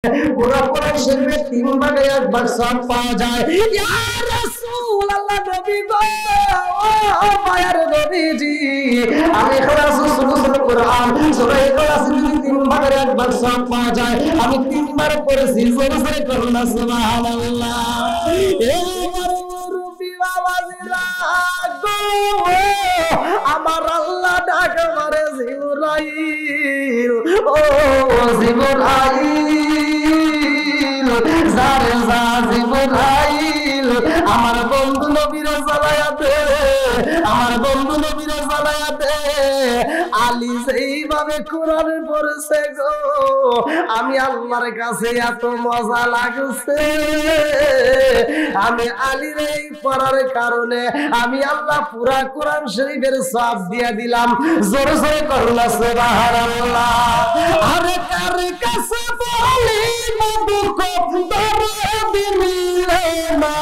পুরা কোরআন শরীফে 3 ভাগে 1 ভাগ সব পাওয়া যায়। ইয়া রাসূলুল্লাহ নবী গো, ও মায়ের নবীজি, আমি ইখলাস সূরা কোরআন সূরা ইখলাস যদি 3 ভাগের 1 ভাগ সব পাওয়া যায়, আমি 3 বার পড়েছি। জোরে জোরে করুন না সুবহানাল্লাহ। এ আমার মুরব্বি বাবাজিরা গো, আমার আল্লাহ ডাক মারে জিবরাইল, ও জিবরাইল, জারে যা জিবরাইল, আমার বন্ধু নবীর জ্বালায়াতে, আমার বন্ধু নবীর জ্বালায়াতে আলী যেইভাবে কোরআন পড়ছে গো, আমি আল্লাহর কাছে এত মজা লাগছে। আমি আলীর এই পড়ার কারণে আমি আল্লাহ পুরা কোরআন শরীফের সব দিয়ে দিলাম। জোরে জোরে করুন সুবহানাল্লাহ। আরে কার কাছে বলি মধুক দরদি মিলে না,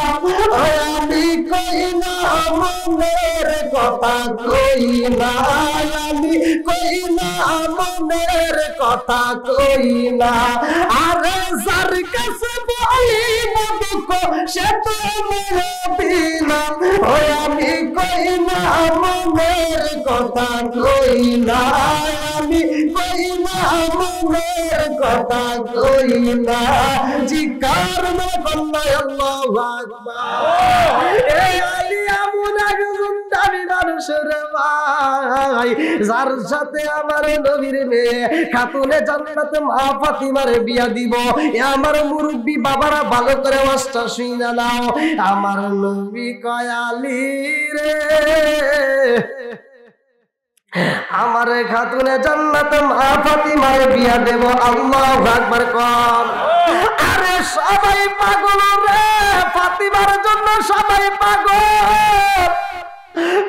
আমি কই না মনের কথা, কই না আমি কই না মনের কথা, কই না। আরে যার কাছে বলি মধুক সে তো মুরব্বি না, আমি কই না মনের কথা, কই না আমি কই না মনের কথা, কই না। জিকার না কন্যায় আল্লাহু আকবার। এই আলী এমন একজন দামি মানুষের ভাই, যার সাথে আমার নবীর মেয়ে খাতুনে জান্নাত মা ফাতিমার বিয়া দিব। এ আমার মুরব্বি বাবারা ভালো করে ওয়াজটা শুনে নাও। আমার নবী কয় আলী রে, আমার খাতুনে জান্নাত মা ফাতিমার বিয়া দেব। আল্লাহু আকবার কর। আরে সবাই পাগল রে, ফাতিমার জন্য সবাই পাগল।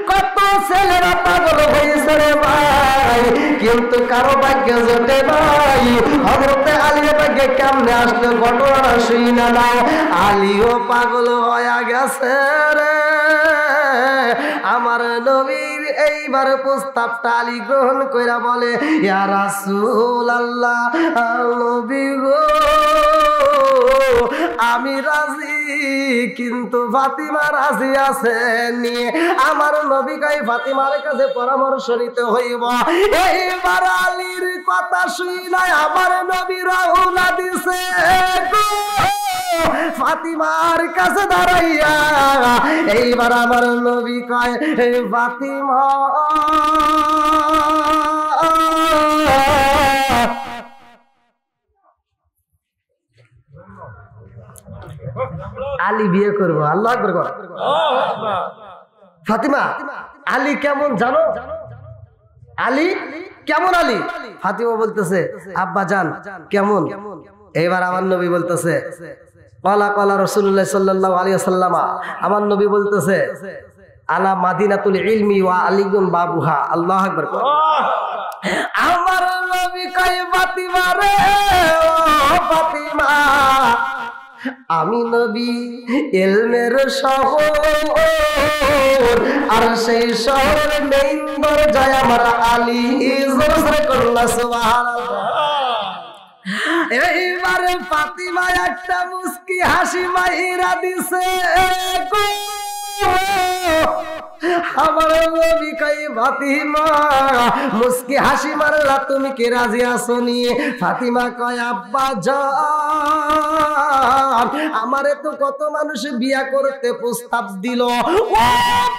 কত ছেলেরা পাগল হয়েছে রে ভাই, কিন্তু কারো ভাগ্যে জোটে নাই। হযরতে আলীর ভাগ্যে কেমনে আসলো ঘটনা শুইনা নাও। আলীও পাগল হয়ে গেছে রে। আমার নবীর এইবার প্রস্তাবটা আলী গ্রহণ কইরা বলে, ইয়া রাসূলুল্লাহ, নবী গো, আমি রাজি, কিন্তু ফাতিমা রাজি আছে নি। আমার নবী কই ফাতিমার কাছে পরামর্শ নিতে হইব। এইবার আলীর কথা শুইনা আমার নবী রওনা দিছে গো ফাতিমার কাছে দাঁড়াইয়া। এইবার আমার নবী কয়, ফাতিমা আলী বিয়ে করবো। আল্লাহু আকবার কর। ফাতিমা আলী কেমন জানো? আলী কেমন? আলী ফাতিমা বলতেছে, আব্বা জান কেমন? এবার আমার নবী বলতেছে, ক্বালা ক্বালা রাসূলুল্লাহ সাল্লাল্লাহু আলাইহি ওয়াসাল্লাম, আমার নবী বলতেছে, আলা মাদিনাতুল ইলমি ওয়া আলিগুন বাবুহা। আল্লাহু আকবার কর। আমার নবী কয়, ফাতিমা রে, ও ফাতিমা, আমি নবী ইলমের শহর, আর সেই শহরের মেইন দরজায় আমার আলী। জোরে জোরে করুন সুবহানাল্লাহ। এইবারে ফাতিমা একটা মুস্কি হাসি মাইরা দিছে গো। আমার নবী কই, ফাতিমা মুস্কি হাসি মারলা, তুমি কি রাজি আছো নি? ফাতিমা কয়, আব্বা জান, আমারে তো কত মানুষ বিয়া করতে প্রস্তাব দিল। ও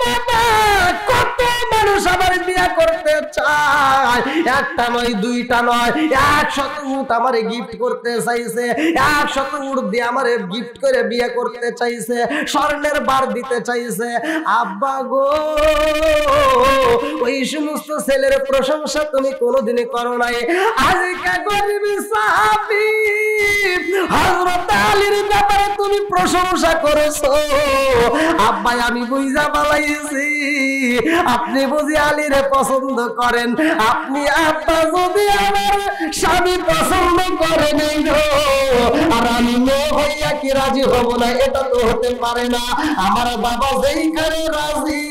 বাবা, কত মানুষ আমার বিয়া করতে চায়, একটা নয় দুইটা নয়, 100 উট আমারে গিফট করতে চাইছে, 100 উট দিয়ে আমারে গিফট করে বিয়ে করতে চাইছে, স্বর্ণের বার দিতে চাইছে। আব্বা গো, ওই সমস্ত ছেলের প্রশংসা তুমি কোনোদিনই করো নাই। আজকে গরিব সাহাবী হযরত আলীর ব্যাপারে তুমি প্রশংসা করেছো। আব্বা আমি বুঝা পালাইছি, আপনি বুঝি আলীরে পছন্দ করেন। আপনি আব্বা যদি আমার স্বামী পছন্দ করেন আর আমি মেয়ে হইয়া কি রাজি হব না? এটা তো হতে পারে না। আমার বাবা যেইখানে রাজি,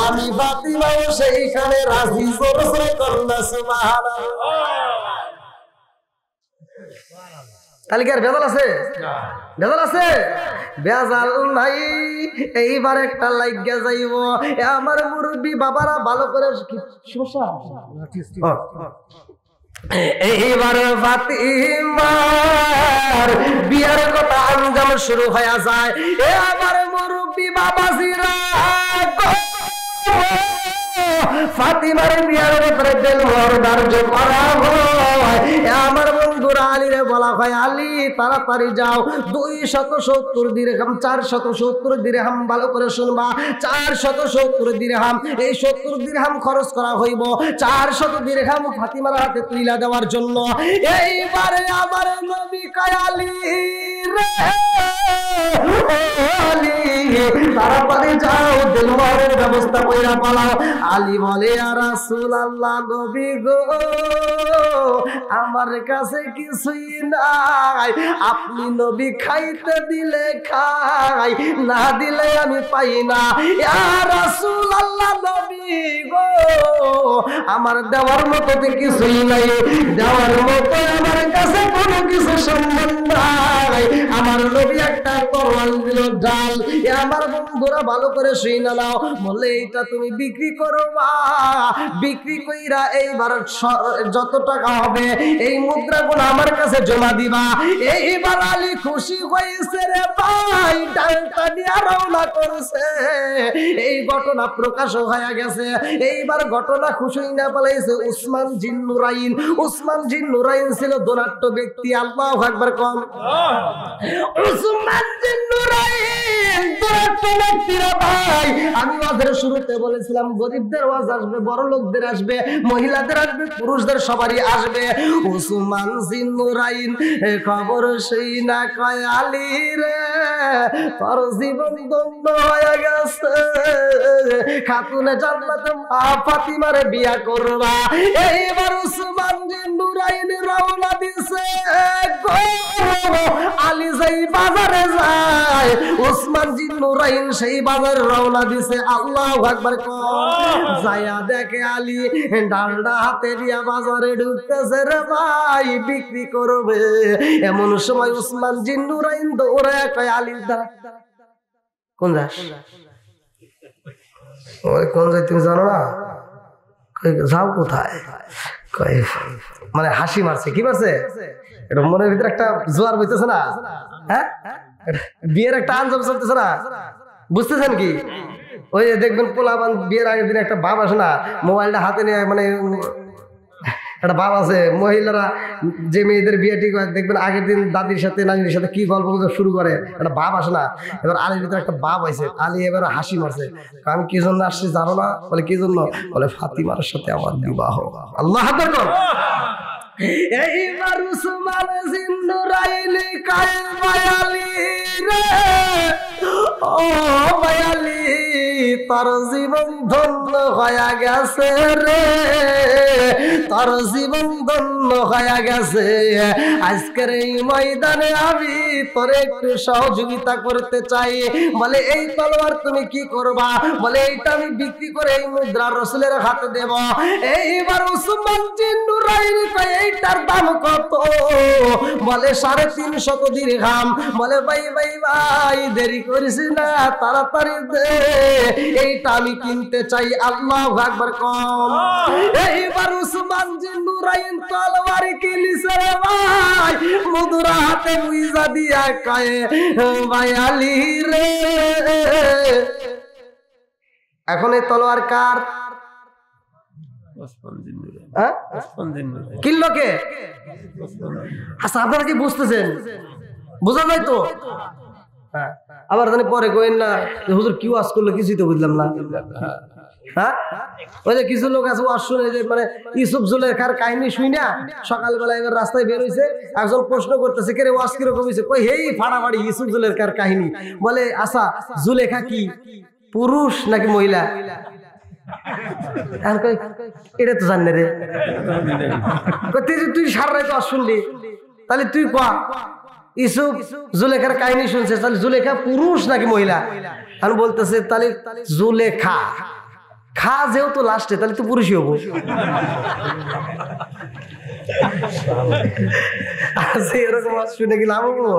আমি ফাতিমাও সেইখানে রাজি। জোরে জোরে করুন সুবহানাল্লাহ। তাহলে কি আর ভেজাল আছে? ভেজাল আছে? ভেজাল নাই। এইবার একটা লাগিয়া যাইব। আমার মুরব্বী বাবারা ভালো করে এইবার ফাতিমার বিয়ার কথা আঞ্জাম শুরু হয়ে যায়। আমার মুরব্বী বাবাজিরা ফাতিমার বিয়ার ব্যাপারে বেলমর ধার্য করা হয়। আমার বন্ধুরা আলীরে বলা হয়, আলী তাড়াতাড়ি যাও, 270 দিরহাম 470 দিরহাম, ভালো করে শুনবা, 470 দিরহাম, এই 70 দিরহাম খরচ করা হইব 400 দিরহাম ফাতিমার হাতে তুইলা দেওয়ার জন্য। এইবারে আমার নবী কয়, আলী রে তাড়াতাড়ি যাও, দেলওয়ারের ব্যবস্থা কইরা পালাও। আলী বলে, ইয়া রাসূলুল্লাহ, নবী গো আমার কাছে কিছুই নাই, আপনি নবী খাইতে দিলে খাই, না দিলে আমি পাই না। ইয়া রাসূলুল্লাহ, নবী গো আমার দেওয়ার মতো কিছুই নাই, দেওয়ার মতো আমার কাছে কোনো কিছু সম্মান নাই। আমার নবী একটা তরোয়াল দিল, ডাল। আমার বন্ধুরা ভালো করে শুনে নাও, বলে এইটা তুমি বিক্রি করবা, বিক্রি কইরা এইবার যত টাকা হবে এই মুদ্রাগুলো আমার কাছে জমা দিবা। এইবার আলী খুশি হয়েছে রে ভাই, ডালটা নিয়ে রওনা করছে। এই ঘটনা প্রকাশ হয়ে গেছে। এইবার ঘটনা খুশি না পালাইছে উসমান জিন নুরাইন। উসমান জিন নুরাইন ছিল ধনাঢ্য ব্যক্তি। আল্লাহু আকবার কম। উসমান জিন নুরাইন ধনাঢ্য ব্যক্তিরা ভাই, আমি ওয়াজের শুরুতে বলেছিলাম গরিবদের ওয়াজ আসবে, বড় লোকদের আসবে, মহিলাদের আসবে, পুরুষদের সবারই আসবে। উসমান জিন নুরাইন খবর সেই না কয়, আলী রে তোর জীবন ধন্য হয়ে গেছে, খাতুনে জান্নাতে মা ফাতিমারে বিয়া করবা। এইবার উসমান জিন নুরাইন রওনা দিছে। আলী যেই বাজারে যায়, উসমান জিন নুরাইন সেই বাজারে রওনা দিছে। আল্লাহু আকবার যায়া দেখে আলী ডালডা হাতে দিয়া বাজারে ঢুকতেছে রে ভাই, বিক্রি করবে। এমন সময় উসমান জিন নুরাইন দৌড়ায় কয়, আলী দাঁড়া, কোন যাস? ওই কোন যাই তুমি জানো না? যাও কোথায়? মানে হাসি মারছে। কি মারছে? এটা মনের ভিতরে একটা জোয়ার বইতেছে না? হ্যাঁ, বিয়ের একটা আঞ্জাম চলতেছে না, বুঝতেছেন কি? ওই দেখবেন পোলাপান বিয়ের আগের দিন একটা ভাব আসে না, মোবাইলটা হাতে নিয়ে, মানে একটা ভাব আছে। মহিলারা যে মেয়েদের বিয়ে ঠিক হয় দেখবেন আগের দিন দাদির সাথে নানির সাথে কি গল্প শুরু করে, একটা ভাব আসে না? এবার আলীর ভিতরে একটা ভাব আছে। আলী এবার হাসি মারছে। আমি কি জন্য আসছি জানো না? বলে কি জন্য? বলে ফাতিমার সাথে আমার বিবাহ। আল্লাহ আকবার। এইবার উসমান জিন নুরাইন কয়, আলী রে ও আলী, তোর জীবন ধন্য হয়ে গেছে রে, তোর জীবন ধন্য হয়ে গেছে। আজকের এই ময়দানে আমি তোরে একটু সহযোগিতা করতে চাই। বলে এই তলোয়ার তুমি কি করবা? বলে এইটা আমি বিক্রি করে এই মুদ্রা রাসূলের হাতে দেব। এইবার উসমান জিন নুরাইন কয়, এইটার দাম কত? বলে 350 দিরহাম। বলে ভাই ভাই ভাই দেরি করিস না, তাড়াতাড়ি দে, এইটা আমি কিনতে চাই। আল্লাহু আকবার কম। এইবার উসমান জিন নুরাইন তলোয়ার কিনছে রে ভাই, মুদ্রা হাতে মুইজা দিয়া কয়, ভাই আলী রে এখন এই তলোয়ার কার? কিনলো কে? আচ্ছা আপনারা কি বুঝতেছেন? বুঝা যায় তো? হ্যাঁ, আবার জানি পরে কইেন না হুজুর কি ওয়াজ করলো, কিছুই তো বুঝলাম না। হ্যাঁ, ওই যে কিছু লোক আছে ওয়াজ শুনে, যে মানে ইউসুফ জুলেখার কাহিনী শুই না, সকালবেলা এবার রাস্তায় বের হইছে, একজন প্রশ্ন করতেছে, কে রে ওয়াজ কিরকম হইছে? কই হেই ফাড়াফাড়ি ইউসুফ জুলেখার কাহিনী। বলে আচ্ছা জুলেখা কি পুরুষ নাকি মহিলা? এটা তো জানি রে। তুই সারা রাত ওয়াজ শুনলি, তাহলে তুই কয়া ইউসুফ জুলেখার কাহিনী শুনছে, তাহলে জুলেখা পুরুষ নাকি মহিলা? আমি বলতেছে তাহলে জুলেখা খা যেহেতু লাস্টে, তাহলে তো পুরুষই হবো। আচ্ছা এরকম শুনে কি লাভ হবো?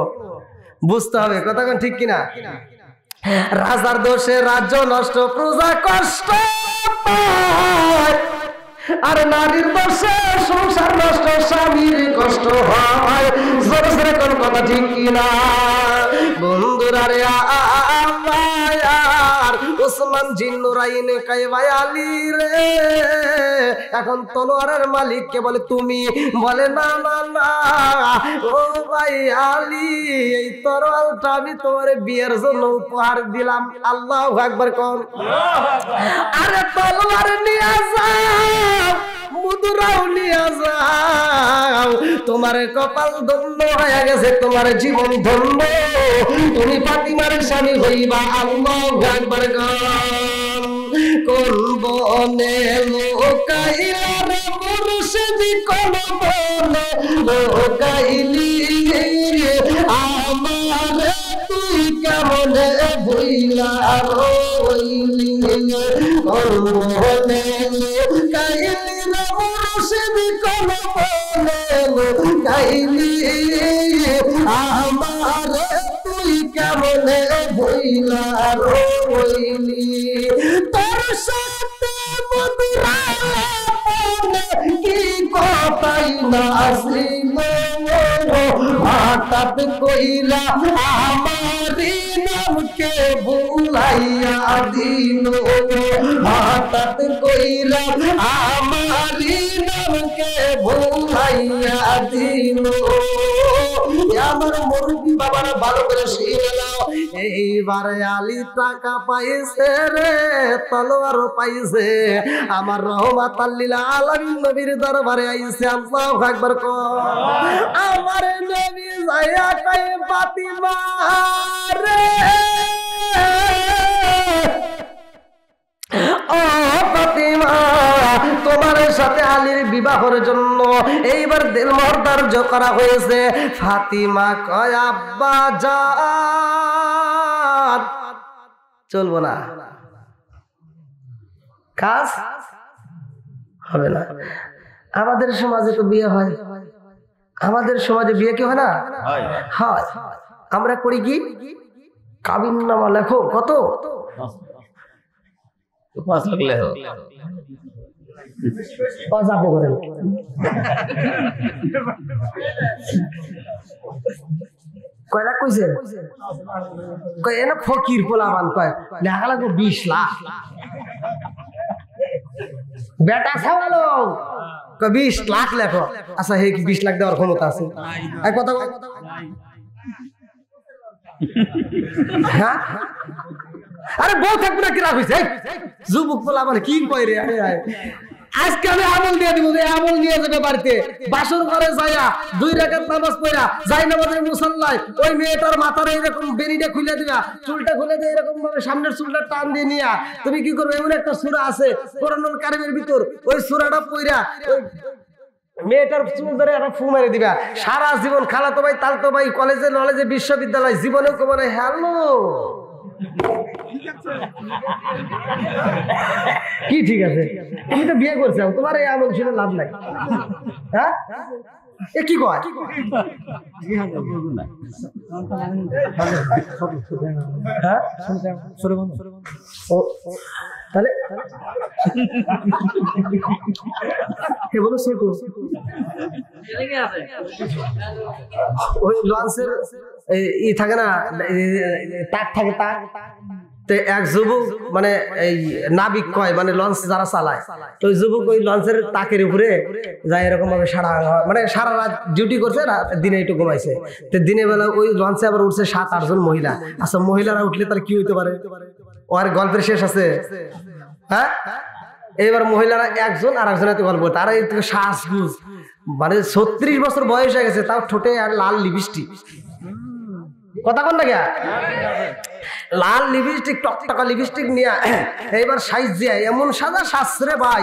বুঝতে হবে কথা কোন ঠিক কিনা। রাজার দোষে রাজ্য নষ্ট, প্রজা কষ্ট পায়, আর নারীর দোষে সংসার নষ্ট, স্বামীর কষ্ট হয়। জোরে জোরে কোন কথা ঠিক কিনা বন্ধুরা রে। আর ওসমান জিন্নুরাইনে কাইবাই আলী রে, এখন তলোয়ারের মালিককে বলে তুমি, বলে না না না ও ভাই আলী, এই তরোয়ালটা আমি তোমার বিয়ের জন্য উপহার দিলাম। আল্লাহু আকবার কোন। আরে তলোয়ার নিয়ে যাও, মুদ্রাও নিয়ে যাও, তোমার কপাল ধন্য হয়ে গেছে, তোমার জীবন ধন্য, তুমি ফাতিমার স্বামী হইবা। আল্লাহু আকবার কোন বনে লোকাইলা রে মুর্শিদি, কোন বনে লোকাইলি আমারে তুই কেমনে ভুইলা রইলি, কোন বনে লোকাইলি রে মুর্শিদি, কোন বনে লোকাইলি আমারে তুই কেমনে ভুইলা রইলি। তোর সাথে মধুরা কি কথাই না আসিল, হঠাৎ কইলা আমারি নামকে ভুলাইয়া দিল, হঠাৎ কইলা আমারি নামকে ভুলাইয়া দিল। আমার মুরব্বী বাবারা ভালো করে শুনে নাও, এইবারে আলী টাকা পাইছে রে, তলোয়ারও পাইছে, আমার রহমাতাল লিল আলামিন নবীর দরবারে আইছে। আল্লাহু আকবার কও। আমার নবী যায়া কয় ফাতিমা রে, ও ফাতিমা, তোমার সাথে আলীর বিবাহের জন্য এইবার দিলমোহর ধার্য করা হয়েছে। ফাতিমা কয় আব্বা জান, চলবো না, কাজ হবে না। আমাদের সমাজে তো বিয়ে হয়, আমাদের সমাজে বিয়ে কি হয় না? হয়। আমরা করি কি, কাবিন নামা লেখো, কত 5 লাখ লেখো, অজাপ করেন। কয় লাখ কইছে? কয় এনা ফকির পোলাবান, কয় লেখা লাগবো 20 লাখ। বেটা ছাওয়ালো, কয় 20 লাখ লেখো। আচ্ছা হে কি 20 লাখ দেওয়ার ক্ষমতা আছে? এই কথা হ্যাঁ, আরে বউ থাকবে না কি রাখ হইছে? যুবক পোলাবান কি কয় রে? আজকে আমি আমল দিয়ে দিব, আমল নিয়ে যাবে বাড়িতে, বাসর ঘরে যাইয়া 2 রাকাত নামাজ পড়া যাই নামাজের মুসাল্লায় ওই মেয়েটার মাথার এরকম বেনিটা খুলে দিবা, চুলটা খুলে দিয়ে এরকম ভাবে সামনের চুলটা টান দিয়ে নিয়া তুমি কি করবে? এমন একটা সূরা আছে কোরআনুল কারীমের ভিতর, ওই সূরাটা পড়া ওই মেয়েটার চুল ধরে একটা ফু মেরে দিবা। সারা জীবন খালাতো ভাই, তালতো ভাই, কলেজে নলেজে বিশ্ববিদ্যালয় জীবনেও কেমন হ্যালো কি ঠিক আছে, তুমি তো বিয়ে করছো, তোমার এই আমল শুনে লাভ নাই। হ্যাঁ এ কি কয়? তাহলে ওই লঞ্চের ই থাকে না, তাক থাকে, তাক এক যুবক মানে এই নাবিক কয়, মানে লঞ্চ যারা চালায়, তো ওই যুবক ওই লঞ্চের তাকের উপরে যায় এরকম ভাবে মানে সারা রাত ডিউটি করছে, দিনে একটু ঘুমাইছে। তো দিনের বেলা ওই লঞ্চে আবার উঠছে 7-8 জন মহিলা। আচ্ছা মহিলারা উঠলে তার কি হইতে পারে? ওর গল্পের শেষ আছে। হ্যাঁ এবার মহিলারা একজন আর একজনের গল্প, তারা এই শ্বাসগুজ, মানে 36 বছর বয়স হয়ে গেছে, তাও ঠোঁটে আর লাল লিপস্টিক। কথা কোন না, লাল লিপস্টিক, টকটকা লিপস্টিক নিয়ে এইবার সাইজ দিয়ে এমন সাদা শাস্ত্রে ভাই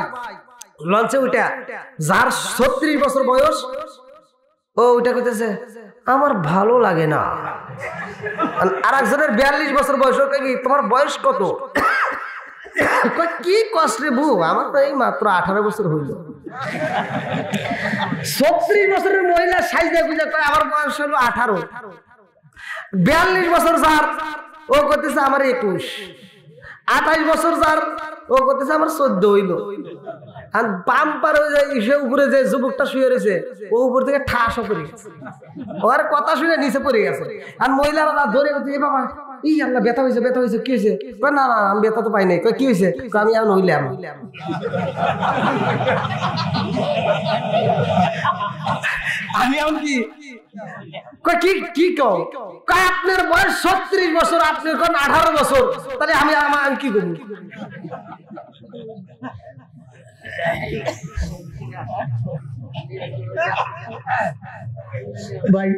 লঞ্চে উঠা, যার 36 বছর বয়স, ও ওইটা কইতেছে আমার ভালো লাগে না। আর একজনের 42 বছর বয়স, কি তোমার বয়স কত? কি কষ্ট রে বউ, আমার তো এই মাত্র 18 বছর হইল। 36 বছরের মহিলা সাইজে গুজে কয় আমার বয়স হলো 18। 42 বছর যার ও করতেছে আমার 21। 28 বছর যার ও করতেছে আমার 14 হইল। আর পাম্পার উপরে যে যুবকটা শুয়ে রয়েছে ও উপর থেকে ঠাসও পড়ে গেছে, ওর কথা শুনে নিচে পড়ে গেছে। আর মহিলারা ধরে বলছে বাবা ই আল্লাহ ব্যথা হয়েছে ব্যথা হয়েছে, কি হয়েছে? না না আমি ব্যথা তো পাই নাই। কি হয়েছে? আমি আর নইলাম। আমি এমন কি কি কও? আপনার বয়স 36 বছর, আপনি এখন 18 বছর, তাহলে আমি কি করবো? ভাই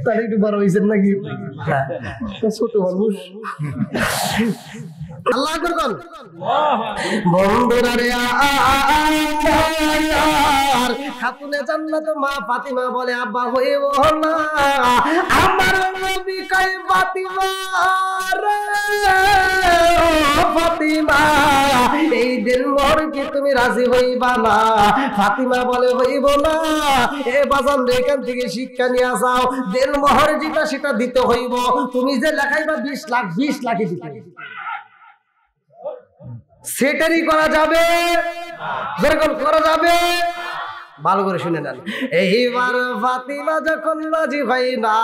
তাহলে একটু বড় হয়েছেন নাকি? ছোট মানুষ। আল্লাহ করবেন বন্ধুরা রে। খাতুনে জান্নাত মা ফাতিমা বলে আব্বা হইব না, আমার নবী কয় ফাতিমা রে ফাতিমা এই দিন মোর কি তুমি রাজি হইবা না? ফাতিমা বলে হইব না। এ বাজান এখান থেকে শিক্ষা নিয়ে যাও, দিন মোহর যেটা সেটা দিতে হইব। তুমি যে লেখাইবা 20 লাখ 20 লাখই দিতে, সেটারই করা যাবে, যেরকম করা যাবে। ভালো করে শুনে নেন। এইবার ফাতিমা যখন রাজি হয় না,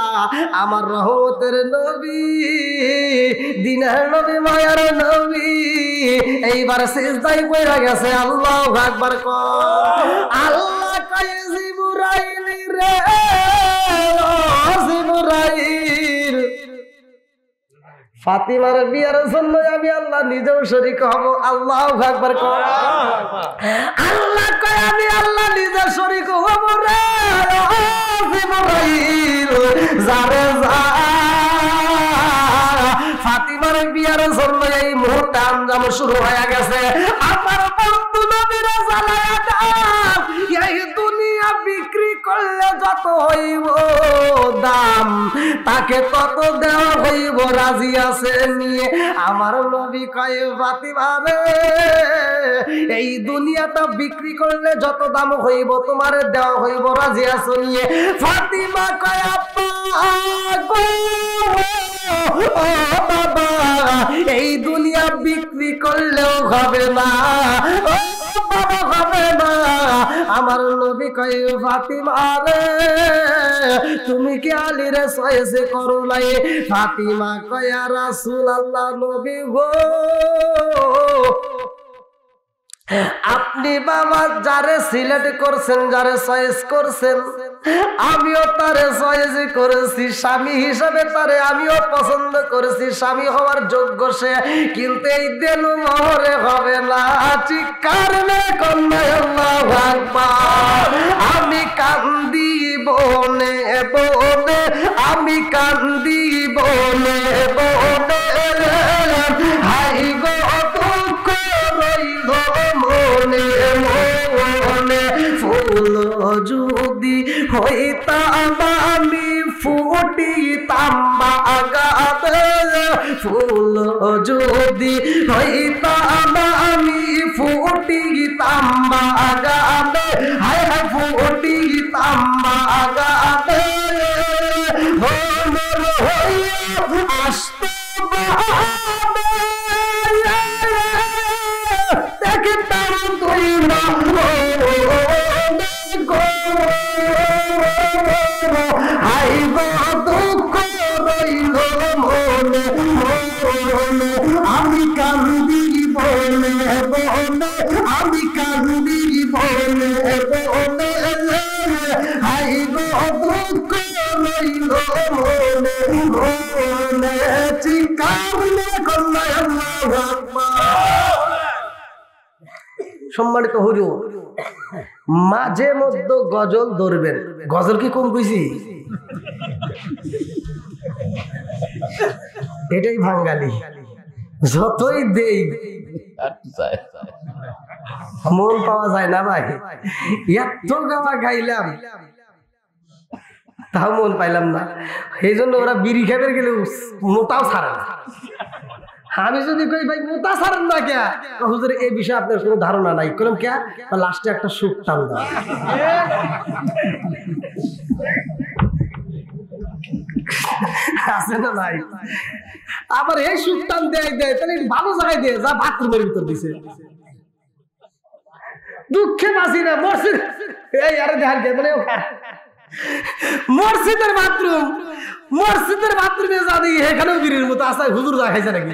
আমার রহমতের নবী, দিনের নবী, মায়ার নবী এইবার সিজদায় পড়ে গেছে। আল্লাহু আকবার কর। আল্লাহ কয় জিবরাইল রে জিবরাইল, ফাতিমার বিয়ার জন্য আমি আল্লাহ নিজেও শরীক হব। আল্লাহু আকবার কর। আল্লাহ কয় আমি আল্লাহ নিজে শরীক হব রে জিবরাইল, যারে যা ফাতিমার বিয়ার জন্য এই মুহূর্তে আঞ্জাম শুরু হয়ে গেছে। আমার বন্ধু নবীর জ্বালায়া দাম, এই দুনিয়া বিক্রি করলে যত হইব দাম তাকে তত দেওয়া হইব, রাজি আছে নিয়ে। আমার নবী কয় ফাতিমা রে এই দুনিয়াটা বিক্রি করলে যত দাম হইব তোমার দেওয়া হইব, রাজি আছে নিয়ে। ফাতিমা কয় আব্বা গো ও বাবা এই দুনিয়া বিক্রি করলেও হবে না, ও বাবা হবে না। আমার নবী কয় ফাতিমা রে তুমি কি আলী রে সয়েছে করো নাই? ফাতিমা কয় রাসূলুল্লাহ নবী গো আপনি বাবা যারে সিলেক্ট করছেন, যারে চয়েস করছেন, আমিও তারে চয়েস করেছি স্বামী হিসাবে, তারে আমিও পছন্দ করেছি স্বামী হওয়ার যোগ্য সে, কিন্তু এই দেন মোহরে হবে না। চিৎকার কন্যায় আল্লাহু আকবার। আমি কান্দি বনে বনে, আমি কান্দি বনে বনে, হাই গো দুঃখ রইল মনে মনে। ফুল যদি হইতাম আমি ফুটিতাম বাগানে, ফুল যদি হইতাম আমি ফুটিতাম বাগানে, হায় হায় ফুটিতাম বাগানে। মনের হইয়া আসত বাগানে, দেখতাম তুই না হাই গো দুঃখ রইল মনে মনে। আমি কান্দি বলে বলে, আমি কান্দি বলে বলে, হাই গো দুঃখ রইল মনে মনে। চিৎকার করলে আল্লাহু আকবার। সম্মানিত হুজুর, মাঝে মধ্যে গজল ধরবেন। গজল কি কম কইছি? এটাই বাঙালি, যতই দেই মন পাওয়া যায় না ভাই। এত গাওয়া গাইলাম তাও মন পাইলাম না। এই জন্য ওরা বিড়ি খাবে গেলে মোটাও ছাড়া না। আমি যদি কই ভাই মুতা ছাড়েন না কে, হুজুর এই বিষয়ে আপনার কোনো ধারণা নাই, কলম কে লাস্টে একটা সুখ টান দাও। আছে না নাই? আবার এই সুখ টান দেয় তাহলে ভালো জায়গায় দিয়ে যা বাথরুমের ভিতর দিছে। দুঃখে বাঁচি না মসজিদ এই আরে ধ্যান কে মানে মসজিদের বাথরুমে যা দিই এখানেও বিড়ির মতো আসা হুজুর যা খাইছে নাকি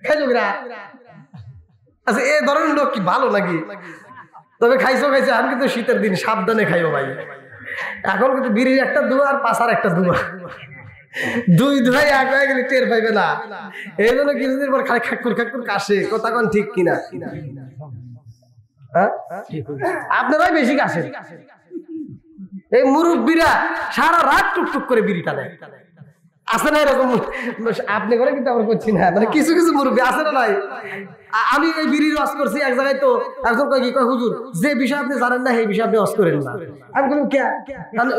খাইছো কিনা? আচ্ছা এই ধরনের লোক কি ভালো নাকি? তবে খাইছো আমি কিন্তু শীতের দিন সাবধানে খাইও ভাই। এখন কিন্তু বিড়ির একটা দুয়া আর পাশার একটা দুয়া, দুই ধুয়াই এক হয়ে গেলে টের পাইবে না। এই জন্য কিছুদিন পর খালি খাক্কুর কাশে, কথা কোন ঠিক কিনা? আপনারাই বেশি কাশেন। এই মুরব্বীরা সারা রাত টুকটুক করে বিড়ি টানে, আছে না এরকম? আপনি করে কিন্তু আমরা করছি না, মানে কিছু মুরব্বী আছে না নাই? আমি এই বিড়ির ওয়াজ করছি এক জায়গায়, তো একজন কয় কি কয় হুজুর যে বিষয় আপনি জানেন না সেই বিষয়ে আপনি ওয়াজ করেন না। আমি বললাম কে?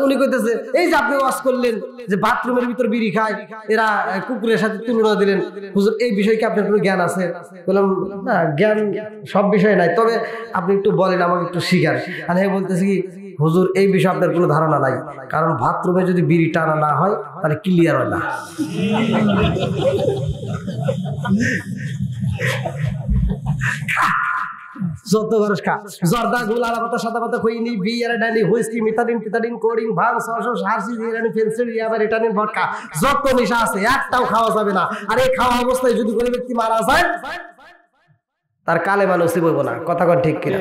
উনি কইতেছে এই যে আপনি ওয়াজ করলেন যে বাথরুমের ভিতর বিড়ি খায়, এরা কুকুরের সাথে তুলনা দিলেন, হুজুর এই বিষয়ে কি আপনার কোনো জ্ঞান আছে? বললাম না, জ্ঞান সব বিষয়ে নাই, তবে আপনি একটু বলেন আমাকে একটু শিখান। আর হ্যাঁ বলতেছি কি হুজুর এই বিষয়ে আপনার কোনো ধারণা নাই, কারণ বাথরুমে যদি বিড়ি টানা না হয় তাহলে ক্লিয়ার হয় না। যত মানুষ খা জর্দা গোলা পাতা সাদা পাতা খইনি বিয়ার ডালি হুইস্কি মিথাডিন কোডিং ভাং সস হারসি ইরানি ফেন্সিল ইয়াবার রিটার্নিং ভডকা যত নেশা আছে একটাও খাওয়া যাবে না। আর এই খাওয়া অবস্থায় যদি কোনো ব্যক্তি মারা যায় তার কালেমা নসিব হইব না, কথা কোন ঠিক কিনা?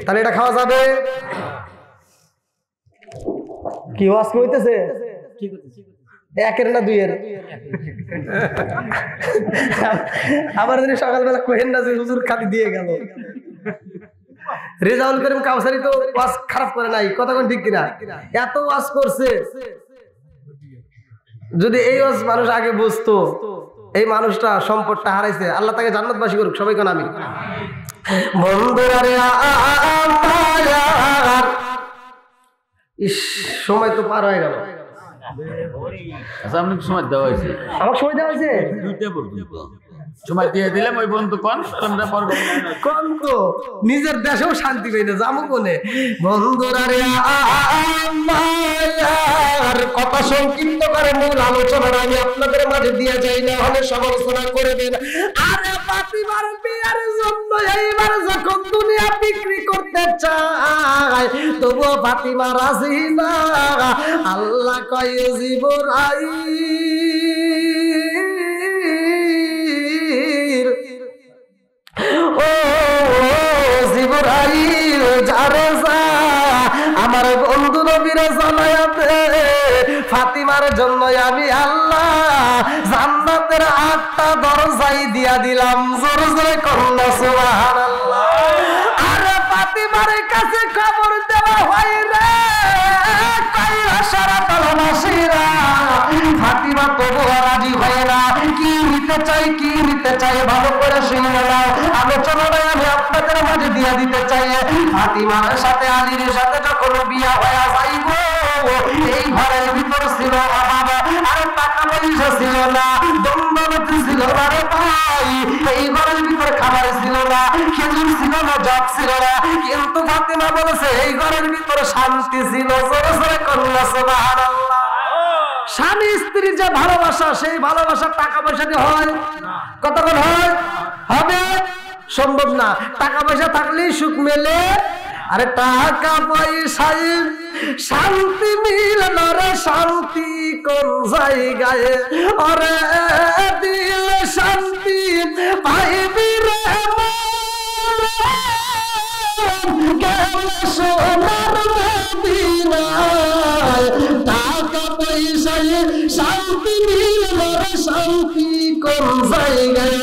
তাহলে এটা খাওয়া যাবে? কি ওয়াজ কইতেছে? একের না দুইয়ের? আবার যদি সকালবেলা কহেন না যে হুজুর খালি দিয়ে গেল। রেজাউল করিম কাউসারি তো ওয়াজ খারাপ করে নাই, কথা কোন ঠিক কিনা? এত ওয়াজ করছে, যদি এই ওয়াজ মানুষ আগে বুঝতো, এই মানুষটা সম্পদটা হারাইছে, আল্লাহ তাকে জান্নাতবাসী করুক, সবাই কোন আমিন। বন্ধুরা রে ইস সময় তো পার হয়ে গেল। আচ্ছা আপনাকে সময় দেওয়া হয়েছে? আমাকে সময় দেওয়া হয়েছে? সময় দিয়ে দিলাম ওই বন্ধু কোন তো নিজের দেশেও শান্তি পাই না, যাবো কোনে? বন্ধুরা রে আমার কথা সংক্ষিপ্ত করে মূল আলোচনাটা আমি আপনাদের মাঝে দিয়ে যাই, না হলে সমালোচনা করবেন। আরে ফাতিমার বিয়ের জন্য এইবার যখন দুনিয়া বিক্রি করতে চায় তবুও ফাতিমা রাজি না। আল্লাহ কয় জিবরাইল, ও জিবরাইল যারে যা আমার বন্ধু নবীরে জানায়া দে ফাতিমার জন্য আমি আল্লাহ জান্নাতের 8টা দরজাই দিয়া দিলাম। জোরে জোরে কন্যা সুবহানাল্লাহ। আরে ফাতিমার কাছে খবর দেওয়া হয় রে কাইরা সারা তালাশিরা, ফাতিমা তবু রাজি হয় না। কি নিতে চাই ভালো করে শুনে নাও, আলোচনাটা আমি আপনাদের মাঝে দিয়ে দিতে চাই। ফাতিমার সাথে আলীর সাথে যখন বিয়া হয়ে যাইব, এই ঘরের ভিতর ছিল অভাব, আর টাকা পয়সা ছিল না, দণ্ডবতী ছিল না রে ভাই। এই ঘরের ভিতর খাবার ছিল না, খেজুর ছিল না, জব ছিল না, কিন্তু ফাতিমা বলেছে এই ঘরের ভিতর শান্তি ছিল। জোরে জোরে কন্যা সুবহানাল্লাহ। স্বামী স্ত্রীর যে ভালোবাসা, সেই ভালোবাসা টাকা পয়সা দিয়ে হয়? কতক্ষণ হয়? হবে? সম্ভব না। টাকা পয়সা থাকলেই সুখ মেলে? আরে টাকা পয়সায় শান্তি মিলে না রে, শান্তি কোন জায়গায়? আরে দিল শান্তি পাইবি রে সোনার মদিনায়, টাকা পয়সায় শান্তি মিলে না রে, শান্তি কোন জায়গায়?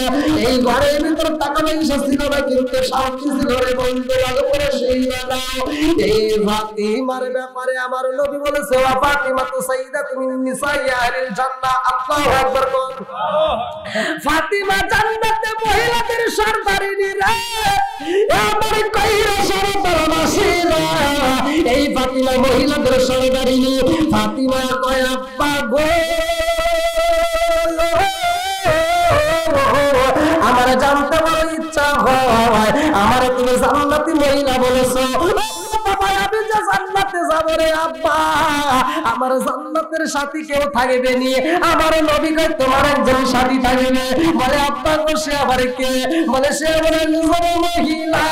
এই ঘরের ভিতর টাকা পয়সা ছিল না, কিন্তু শান্তি ছিল রে বন্ধু। ভালো করে সেই দাও। এই ফাতিমার ব্যাপারে আমার নবী বলেছে ওয়া ফাতিমা তো সাইয়্যিদাতুন নিসাই আহলিল জান্নাহ। আল্লাহু আকবার। ফাতিমা জান্নাতে মহিলাদের সরদারিনী রে, আমার কইরা সরদারবাসীরা। এই ফাতিমা মহিলাদের সরদারিনী। ফাতিমা কয় আব্বা গো জানতে বড় ইচ্ছা হয়, আমার তুমি জান্নাতি মহিলা বলেছো, বাবা আমি যে জান্নাতে যাব রে আব্বা, আমার জান্নাতের সাথী কেউ থাকবে নি, আমার নবী কয় তোমার একজন সাথী থাকবে। বলে আব্বা গো সে আবার কে? বলে সে বলে নিজের মহিলা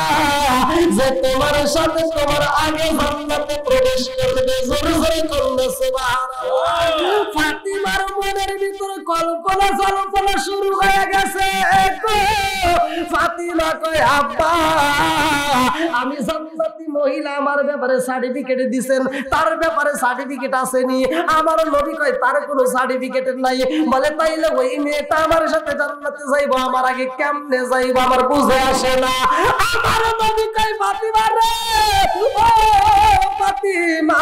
যে তোমার সাথে তোমার আগে জান্নাতে প্রবেশ করবে। জোরে জোরে করলে সুবহানাল্লাহ। ফাতিমার মনের ভিতরে কল্পনা জল্পনা শুরু হয়ে গেছে। ফাতিমা কয় আব্বা আমি জান্নাতি মহিলা, আমার ব্যাপারে সার্টিফিকেট দিবেন, তার ব্যাপারে সার্টিফিকেট আসেনি। আমার নবী কয় তার কোনো সার্টিফিকেট নাই। বলে তাইলে ওই মেয়েটা আমার সাথে জান্নাতে যাইবো, আমার আগে কেমনে যাইবো আমার বুঝে আসে না। আমার নবী কয় ফাতিমা রে, ও ফাতিমা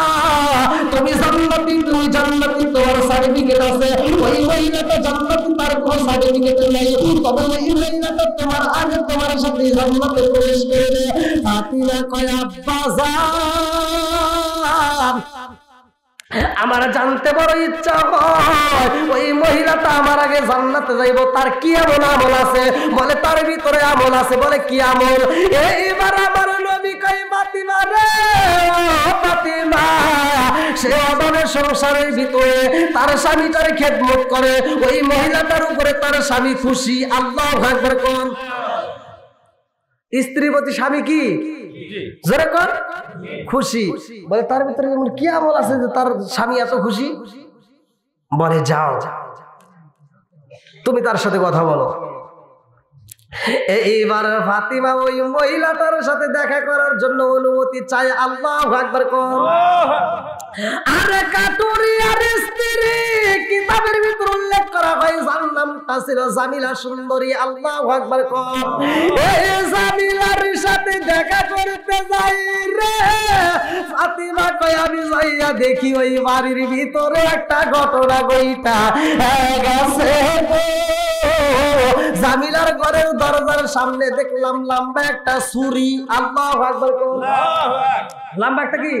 তুমি জান্নাতি, তুমি জান্নাতি, তোমার সার্টিফিকেট আছে। ওই মহিলাটা জান্নাতি, তার কোনো সার্টিফিকেট নাই, তবে ওই মহিলাটা তোমার আগে তোমার সাথে জান্নাতে প্রবেশ করবে। ফাতিমা কয় আব্বা যান, আমার জানতে বড় ইচ্ছা হয় ওই মহিলাটা আমার আগে জান্নাতে যাইব, তার কি এমন আমল আছে? বলে তার ভিতরে আমল আছে। বলে কি আমল? এইবার আমার নবী কয় ফাতিমা রে, ফাতিমা সে আদমের সংসারের ভিতরে তার স্বামীটার খেদমত করে, ওই মহিলাটার উপরে তার স্বামী খুশি। আল্লাহু আকবার কোন। স্ত্রীর প্রতি স্বামী কি জোরে কর খুশি। বলে তার ভিতরে এমন কি আমল আছে যে তার স্বামী এত খুশি? বলে যাও তুমি তার সাথে কথা বলো। এইবার ফাতিমা ওই মহিলাটার সাথে দেখা করার জন্য অনুমতি চায়। আল্লাহু আকবার কোন। আরে কাটুরিয়ার স্ত্রী কিতাবের ভিতর উল্লেখ করা হয় যার নামটা ছিল জামিলা সুন্দরী। আল্লাহু আকবার কোন। এই জামিলার সাথে দেখা করতে যাই রে ফাতিমা কয় আমি যাইয়া দেখি ওই বাড়ির ভিতরে একটা ঘটনা ঘইটা গেছে। জামিলার ঘরের দরজার সামনে দেখলাম লম্বা একটা ছুরি। আল্লাহু আকবার কোন। লম্বা একটা কি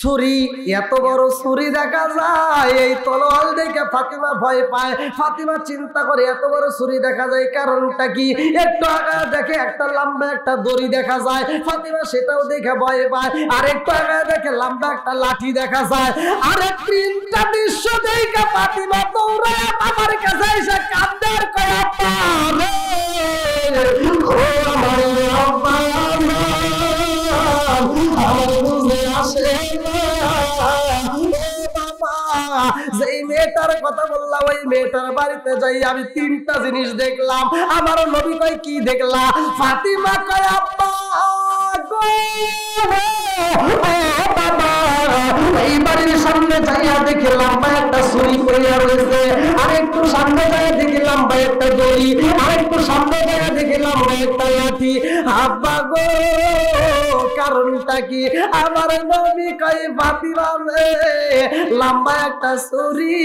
ছুরি, এত বড় ছুরি দেখা যায়। এই তলোয়ার দেখে ফাতিমা ভয় পায়। ফাতিমা চিন্তা করে এত বড় ছুরি দেখা যায় কারণটা কি? একটু আগে দেখে একটা লম্বা একটা দড়ি দেখা যায়, ফাতিমা সেটাও দেখে ভয় পায়। আর একটু আগে দেখে লম্বা একটা লাঠি দেখা যায়। আর তিনটা দৃশ্য দেখে ফাতিমা দৌড়ায় আমার কাছে এসে কাঁদে আর কয় আব্বা রে, ও আমার আব্বা আমার বুঝে আসে যে মেয়েটার কথা বললাম ওই মেয়েটার বাড়িতে যাই আমি তিনটা জিনিস দেখলাম। আমার নবী কয় কি দেখলা? ফাতিমা কয় আব্বা গো বাবা এই বাড়ির সামনে যাইয়া দেখে লম্বা একটা ছুরি পড়িয়া রয়েছে, আর একটু সামনে যাইয়া দেখে লম্বা একটা দড়ি, আর একটু সামনে যাইয়া দেখে লম্বা একটা লাঠি। আব্বা গো কারণটা কি? আমার নবী কয় ফাতিমা লম্বা একটা ছুরি,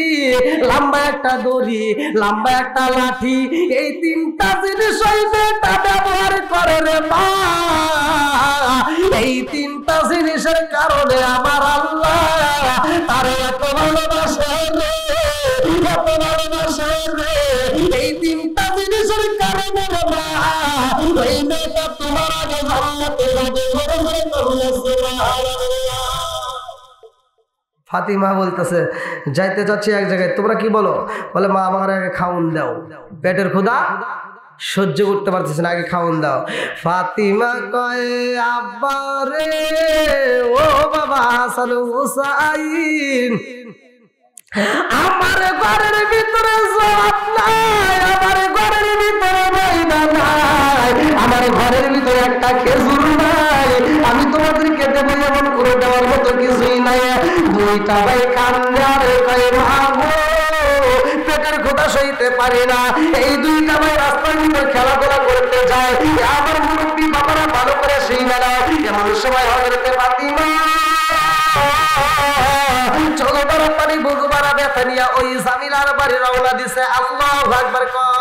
লম্বা একটা দড়ি, লম্বা একটা লাঠি, এই তিনটা জিনিস ওই মেয়েটা ব্যবহার করে রে মা। এই তিনটা জিনিসের কারণে আমার আল্লাহ তার এত ভালোবাসে রে, এত ভালোবাসে রে। এই তিনটা জিনিসের কারণে মা ওই মেয়েটা তোমার আগে জান্নাতে যাবে। ফাতিমা বলতেছে যাইতে যাচ্ছি এক জায়গায়, তোমরা কি বলো? বলে মা আমার আগে খাউন দাও, পেটের ক্ষুধা সহ্য করতে পারতেছে না, আগে খাউন দাও। ফাতিমা কয় আব্বা রে, ও বাবা হাসান হুসাইন আমার ঘরের ভিতরে জবাব নাই, আমার ঘরের ভিতরে ময়দা নাই, আমার ঘরের ভিতরে একটা খেজুর নাই, আমি তোমাদেরকে দেবো এমন করে দেওয়ার মতো কিছুই নাই। দুইটা ভাই কান্দে আর কয় মাগো পেটের কথা সইতে পারি না। এই দুইটা ভাই রাস্তার ভিতরে খেলাধুলা করতে যায়। আমার মুরব্বী বাবারা ভালো করে সেই মেলা এমন সময় হজরতে ফাতিমা চোখ বড় পানি বুঝু বাড়া ব্যথা নিয়ে ওই জামিলার বাড়ি রওনা দিছে। আল্লাহু আকবার কর।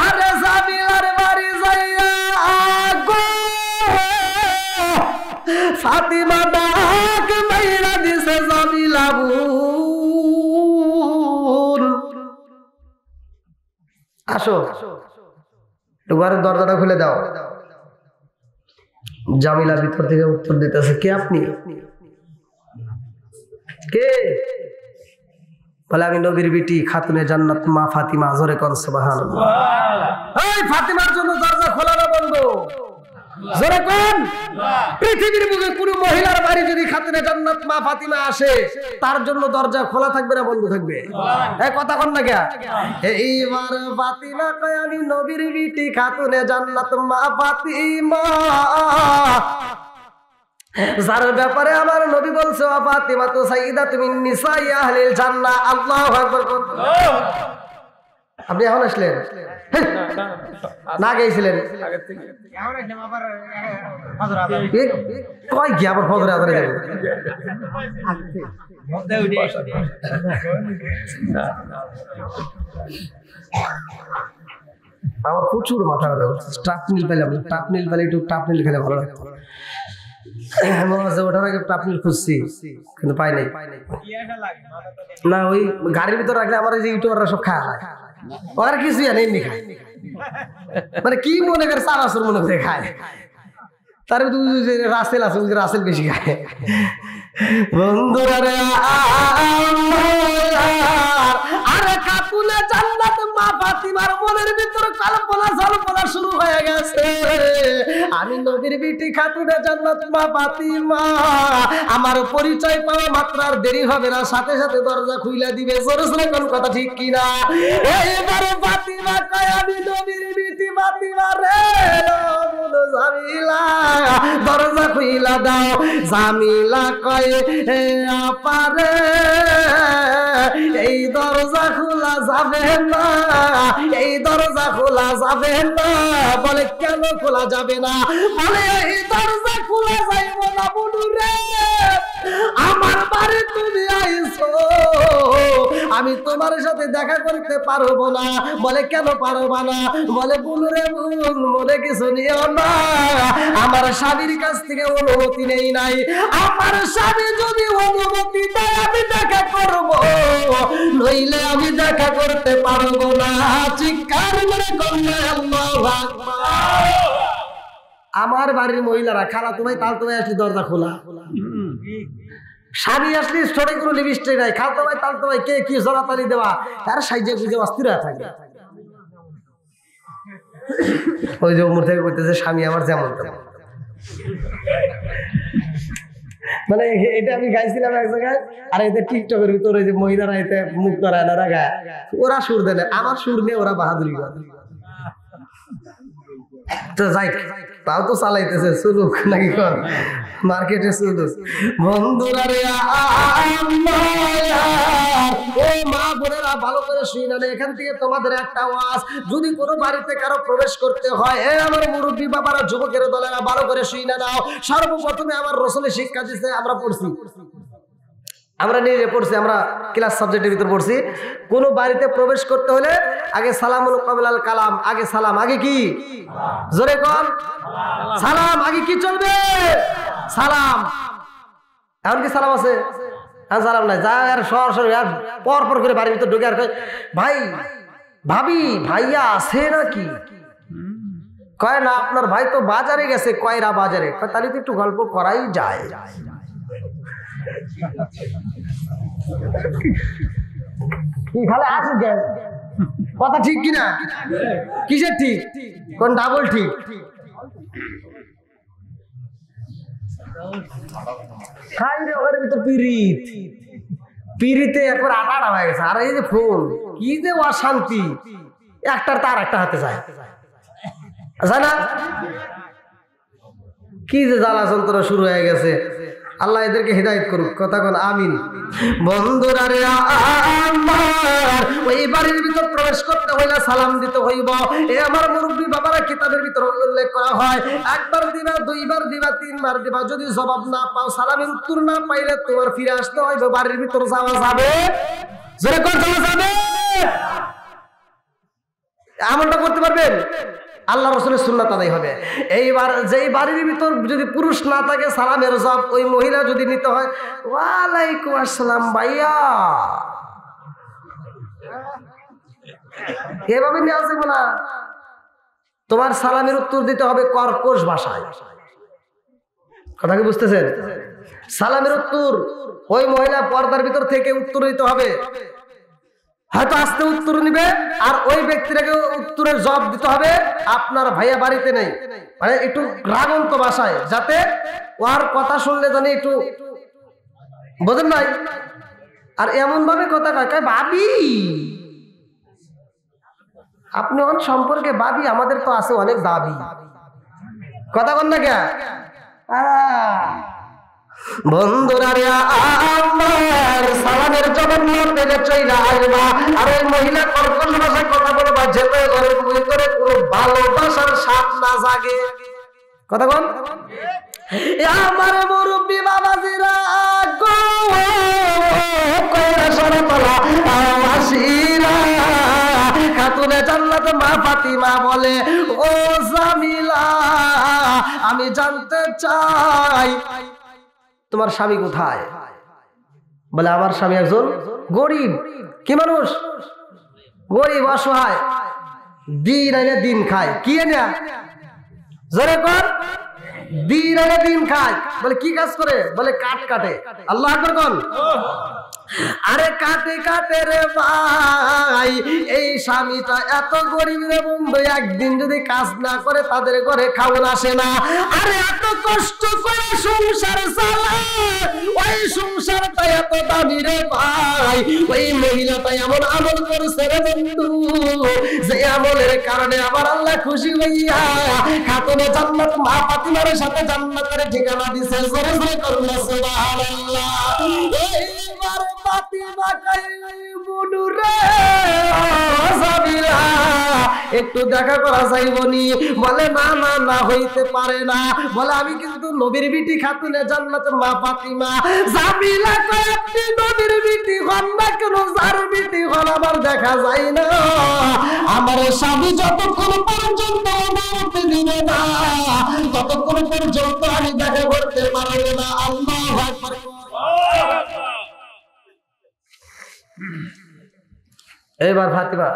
আরে জামিলার বাড়ি যাইয়া গো ফাতিমা ডাক মাইরা দিছে জামিলা বোন আসো। ঘরের দরজাটা খুলে দাও। জামিলা ভিতর থেকে উত্তর দিতেছে, কে আপনি? কে? বলে আমি নবীর বিটি খাতুনে জান্নাত মা ফাতিমা। জোরে কোন সুবহানাল্লাহ। এই ফাতিমার জন্য দরজা খোলা না বন্ধ? জোরে কোন। পৃথিবীর বুকে কোন মহিলার বাড়ি যদি খাতুনে জান্নাত মা ফাতিমা আসে, তার জন্য দরজা খোলা থাকবে না বন্ধ থাকবে? এই কথা কোন না কে? এইবার ফাতিমা কয় আমি নবীর বিটি খাতুনে জান্নাত মা ফাতিমা, যার ব্যাপারে আমার নবী বলছে ওয়া ফাতিমা তু সাইয়্যিদাতু মিন নিসাই আহলিল জান্নাহ। আল্লাহু আকবার। আপনি এখন আসলেন না গেছিলেন? কয় কি আবার ফজরে আদারে যাবেন? আমার প্রচুর মাথা ব্যথা করছে। টাপনিল পেলাম, টাপনিল পেলে একটু টাপনিল খেলে ভালো লাগতো। ওঠার আগে টাপনিল খুঁজছি কিন্তু পাই নাই। না ওই গাড়ির ভিতরে রাখলে আমার যে ইউটিউবাররা সব খায় ওরা কিছু জানে এমনি খায়, মানে কি মনে করে চানাচুর মনে করে খায়। তার রাসেল আছে, রাসেল বেশি খায়। বন্ধুরা রে আরে খাতুনে জান্নাত মা ফাতিমার মনের ভিতরে কল্পনা জল্পনা শুরু হয়ে গেছে। আমি নবীর বিটি খাতুনে জান্নাত মা ফাতিমা, আমার পরিচয় পাওয়া মাত্র আর দেরি হবে না, সাথে সাথে দরজা খুইলা দিবে। জোরে জোরে কোন কথা ঠিক কিনা? এইবারে ফাতিমা কয় আমি নবীর বিটি ফাতিমা রে জামিলা, দরজা খুইলা দাও। জামিলা কয় হে আপারে এই দরজা খোলা যাবে না, এই দরজা খোলা যাবে না। বলে কেন খোলা যাবে না? বলে এই দরজা খোলা যাইব না বন্ধুরে, আমার বাড়ি তুমি আইছো, আমি তোমার সাথে দেখা করতে পারবো না। বলে কেন পারবা না? বলে বন্ধুরে মনে কিছু নিও না, আমার স্বামীর কাছ থেকে অনুমতি নেই নাই। আমার স্বামী যদি অনুমতি দেয় আমি দেখা করব, নইলে আমি দেখা করতে পারবো না। চিৎকার করে করলে আল্লাহু আকবার। আমার বাড়ির মহিলারা খালাতো ভাই তালতো ভাই আসলে দরজা খোলা, স্বামী আসলে ছোট কোনো লিপস্টিক নাই, খালাতো ভাই তালতো ভাই কে কি জোরাতালি দেওয়া, তার সাইজে বুঝে অস্থির হয়ে থাকে। ওই যে উমর থেকে বলতেছে স্বামী আমার যেমন তেমন। মানে এটা আমি গাইছিলাম এক জায়গায়, আর এতে টিকটকের ভিতরে যে মহিলারা এতে মুখ নারায়ণরা গায়, ওরা সুর দেয়, আমার সুর নিয়ে ওরা বাহাদুরি করে। তো যাই তাও তো চালাইতেছে, চলুক নাকি কর মার্কেটে চলুক। বন্ধুরা রে ও মা বোনেরা ভালো করে শুনে না, এখান থেকে তোমাদের একটা আওয়াজ, যদি কোনো বাড়িতে কারো প্রবেশ করতে হয়, আমার মুরব্বী বাবারা যুবকের দলেরা ভালো করে শুনে নাও। সর্বপ্রথমে আমার রাসূলের শিক্ষা দিতে আমরা পড়ছি, আমরা নিজে পড়ছি, আমরা ক্লাস সাবজেক্টের ভিতর পড়ছি, কোন বাড়িতে প্রবেশ করতে হলে আগে সালামুল কাবলাল কালাম, আগে সালাম, আগে কি জোরে কোন সালাম, আগে কি চলবে সালাম। এখন কি সালাম আছে? হ্যাঁ সালাম নাই, যা আর সরাসরি আর পর পর করে বাড়ির ভিতর ঢুকে আর ভাই ভাবি ভাইয়া আছে নাকি, কয় না আপনার ভাই তো বাজারে গেছে, কয়রা বাজারে, তাহলে তো একটু গল্প করাই যায়। কথা ঠিক কিনা? কিসের ঠিক? কোন ডাবল ঠিক? ওর ভিতর পিরিত, পিরিতে একবার আটা হয়ে গেছে। আর এই যে ফোন, কি যে অশান্তি, একটার তার একটা হাতে যায় না, কি যে জ্বালা যন্ত্রণা শুরু হয়ে গেছে। আল্লাহ এদেরকে হিদায়াত করুক, কথা কোন আমিন। বন্ধুরা রে আমার ওই বাড়ির ভিতর প্রবেশ করতে হইলে সালাম দিতে হইব। এ আমার মুরব্বী বাবারা কিতাবের ভিতর উল্লেখ করা হয়, একবার দিবা, দুইবার দিবা, তিনবার দিবা, যদি জবাব না পাও, সালামের উত্তর না পাইলে তোমার ফিরে আসতে হইব। বাড়ির ভিতর যাওয়া যাবে? জোরে কোন যাওয়া যাবে? এমনটা করতে পারবেন? আল্লাহ রাসূলের সুন্নাত আদায় হবে। এইবার যেই বাড়ির ভিতর যদি পুরুষ না থাকে, সালামের জবাব ওই মহিলা যদি নিতে হয়, ওয়ালাইকুম আসসালাম ভাইয়া, এভাবে নেওয়া যাবে না। তোমার সালামের উত্তর দিতে হবে কর্কশ ভাষায়। কথা কি বুঝতেছেন? সালামের উত্তর ওই মহিলা পর্দার ভিতর থেকে উত্তর দিতে হবে, হয়তো আস্তে উত্তর নিবে, আর ওই ব্যক্তিটাকে উত্তরের জবাব দিতে হবে আপনার ভাইয়া বাড়িতে নেই, মানে একটু রাগন্ত ভাষায়, যাতে ওর কথা শুনলে জানি একটু বোঝেন নাই। আর এমন ভাবে কথা কয় ভাবি, আপনি অনেক সম্পর্কে ভাবি, আমাদের তো আছে অনেক দাবি। কথা কন না কে বন্ধুরা রে, আমার সালামের জবাব না পেলে চইলা আসবা, আর ওই মহিলা কর্কশ ভাষায় কথা বলবা, যেতে ঘরে বই করে কোনো ভালোবাসার স্বাদ না জাগে। কথা কন আমার মুরব্বী বাবাজিরা গো, কয়রা সরতলা আশিরা খাতুনে জান্নাত মা ফাতিমা বলে, ও জামিলা আমি জানতে চাই তোমার স্বামী কোথায়? বলে আমার স্বামী একজন গরিব। কি মানুষ? গরিব, অসহায়, দিন আইনে দিন খায়। কি এনে জোরে কর, দিন আইনে দিন খায়। বলে কি কাজ করে? বলে কাঠ কাটে। আল্লাহ আকবার কোন। আরে কাটে কাটে রে ভাই, এই স্বামীটা এত গরিব রে বন্ধু, একদিন যদি কাজ না করে তাদের ঘরে খাওয়ান আসে না। আরে এত কষ্ট করে সংসার চালায়, ওই সংসারটা এত দামি রে ভাই, ওই মহিলাটা এমন আমল করেছে রে বন্ধু, যে আমলের কারণে আমার আল্লাহ খুশি হইয়া খাতুনে জান্নাত মা ফাতিমার সাথে জান্নাতের ঠিকানা দিছে। জোরে জোরে করুন সুবহানাল্লাহ। এইবার ফাতিমা কই বুনুরে জামিলা একটু দেখা করা যাইবনি? বলে না না না, হইতে পারে না। বলে আমি কিন্তু নবীর বিটি খাতুনে জান্নাতের মা ফাতিমা। জামিলা কই আপনি নবীর বিটি হন না কেন, যার বিটি হন আমার দেখা যায় না। আমার স্বামী যতক্ষণ পর্যন্ত অনুমতি দিবে না, ততক্ষণ পর্যন্ত আমি দেখা করতে পারবো না। আল্লাহু আকবার। এবার ফাতিমা